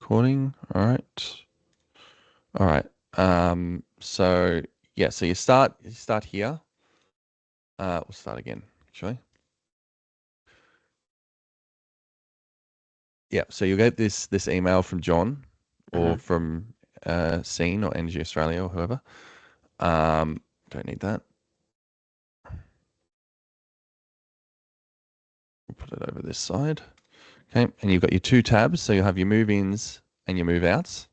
recording. All right. All right. So yeah, so you start here. We'll start again, actually. Yeah, so you'll get this email from John or from Scene or Energy Australia or whoever. Don't need that. We'll put it over this side. Okay, and you've got your two tabs. So you'll have your move-ins and your move-outs.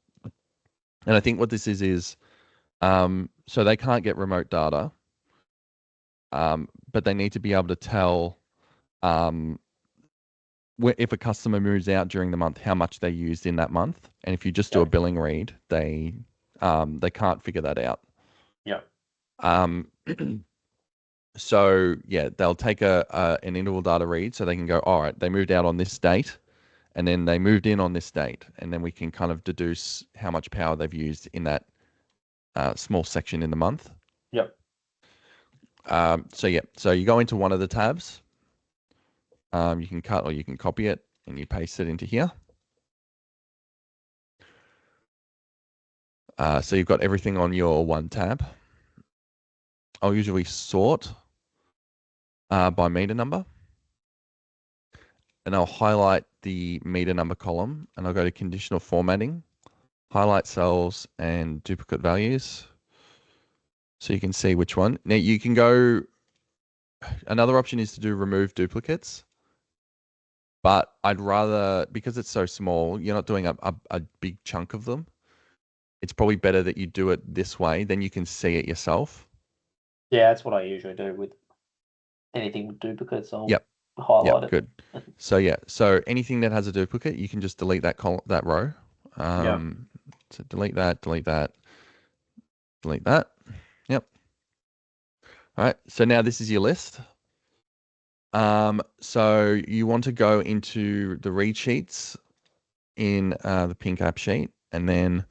And I think what this is so they can't get remote data, but they need to be able to tell if a customer moves out during the month, how much they used in that month. And if you just do a billing read, they can't figure that out. Yeah. So yeah, they'll take an interval data read, so they can go, all right, they moved out on this date, and then they moved in on this date, and then we can kind of deduce how much power they've used in that small section in the month. Yep. So yeah, so you go into one of the tabs. You can cut or you can copy it, and you paste it into here. So you've got everything on your one tab. I'll usually sort by meter number, and I'll highlight the meter number column, and I'll go to conditional formatting, highlight cells and duplicate values, so you can see which one. Now you can go, another option is to do remove duplicates, but I'd rather, because it's so small, you're not doing a big chunk of them. It's probably better that you do it this way, then you can see it yourself. Yeah, that's what I usually do with anything with duplicates. I'll highlight it. Good. So yeah, so anything that has a duplicate, you can just delete that that row. So delete that, delete that, delete that. Yep. All right. So now this is your list. So you want to go into the read sheets in the pink app sheet, and then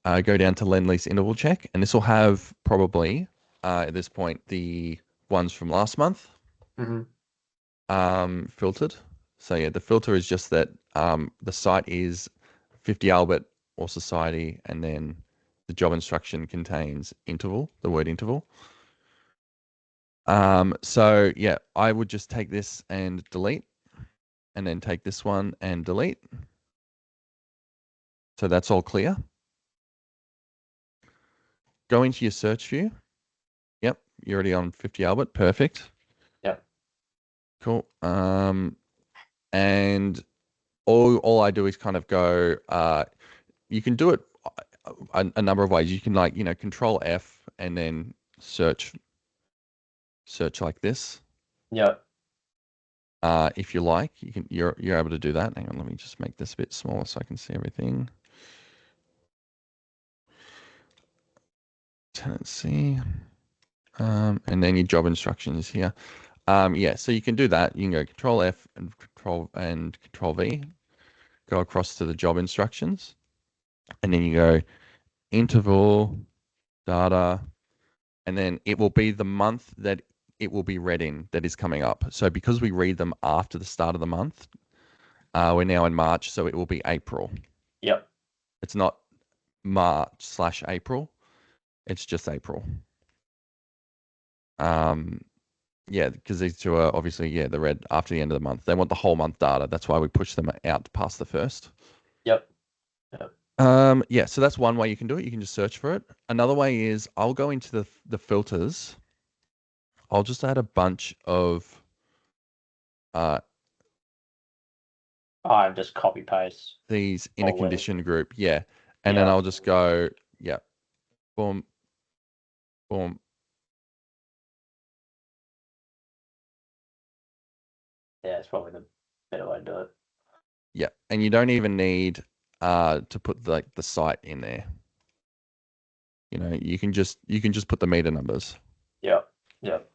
go down to Lendlease interval check, and this will have probably at this point the ones from last month filtered. So yeah, the filter is just that the site is 50 Albert or Society, and then the job instruction contains interval, the word interval. So yeah, I would just take this and delete, and then take this one and delete. So that's all clear. Go into your search view. Yep, you're already on 50 Albert. Perfect. Yep. Cool. And all I do is kind of go, you can do it a number of ways. You can, like, control F and then search like this. Yep. If you like, you're able to do that. Hang on, let me just make this a bit smaller so I can see everything. Tenancy. And then your job instructions here. Yeah, so you can do that. You can go Control F and Control V. Go across to the job instructions, and then you go interval data, and then it will be the month that it will be read in that is coming up. So because we read them after the start of the month, we're now in March, so it will be April. Yep. It's not March/April. It's just April. Yeah, because these two are obviously, they're read after the end of the month. They want the whole month data. That's why we push them out past the first. Yep. Yeah, so that's one way you can do it. You can just search for it. Another way is I'll go into the filters. I'll just add a bunch of I just copy paste these in a condition group. Yeah. And Yeah. then I'll just go, boom, boom. Yeah, it's probably the better way to do it. Yeah. And you don't even need to put the site in there. You can just put the meter numbers. Yep. Yep.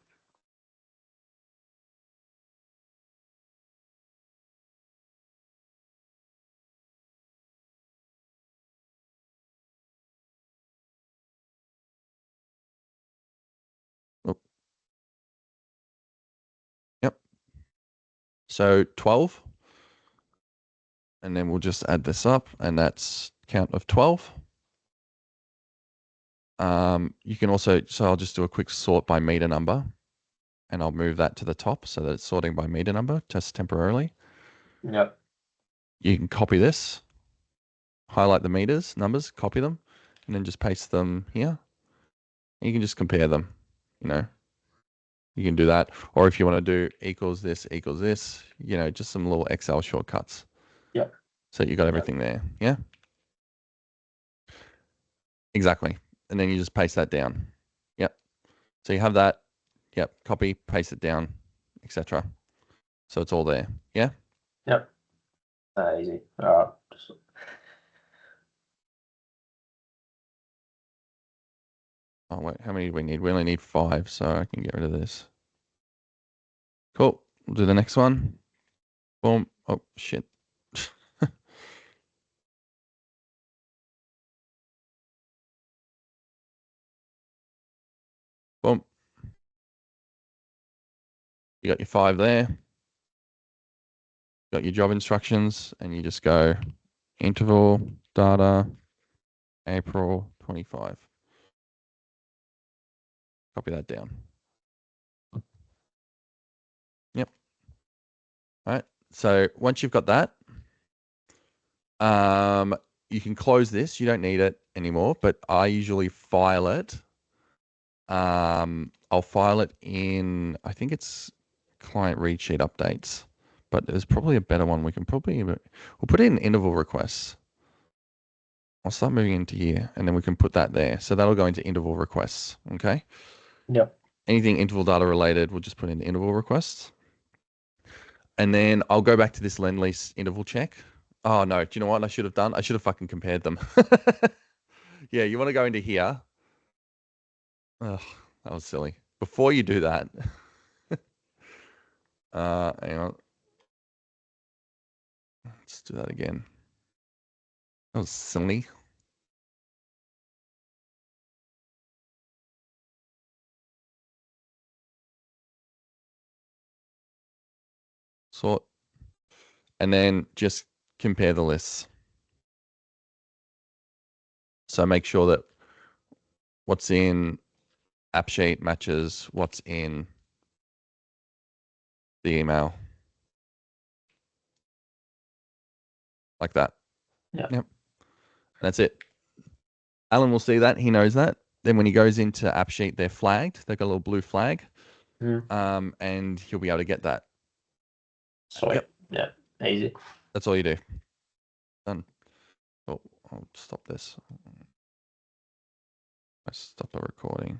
Oh. Yep. So 12. And then we'll just add this up, and that's count of 12. You can also, so I'll just do a quick sort by meter number, and I'll move that to the top so that it's sorting by meter number just temporarily. Yep. You can copy this, highlight the meters, numbers, copy them, and then just paste them here. And you can just compare them, you know. You can do that. Or if you want to do equals this, you know, just some little Excel shortcuts. Yep. So you got everything there. Yeah. Exactly. And then you just paste that down. Yep. So you have that. Yep. Copy, paste it down, etc. So it's all there. Yeah. Yep. Easy. All right. Oh, wait. How many do we need? We only need 5, so I can get rid of this. Cool. We'll do the next one. Boom. Oh, shit. Boom. You got your 5 there. Got your job instructions, and you just go interval data April 25. Copy that down. Yep. All right. So once you've got that, you can close this. You don't need it anymore, but I usually file it. I'll file it in, I think it's client read sheet updates, but there's probably a better one. We'll put it in interval requests. I'll start moving into here, and then we can put that there. So that'll go into interval requests. Okay. Yep. Anything interval data related, we'll just put in interval requests. And then I'll go back to this Lendlease interval check. Oh no, do you know what I should have done? I should have fucking compared them. Yeah, you want to go into here. Ugh, that was silly. Before you do that, hang on. Let's do that again. That was silly. Sort. And then just compare the lists. So make sure that what's in AppSheet matches what's in the email. Like that. Yep. Yep. That's it. Alan will see that. He knows that. Then when he goes into AppSheet, they're flagged. They've got a little blue flag. And he'll be able to get that. Sweet. Yep. Yeah. Easy. That's all you do. Done. Oh, I'll stop this. I stop the recording.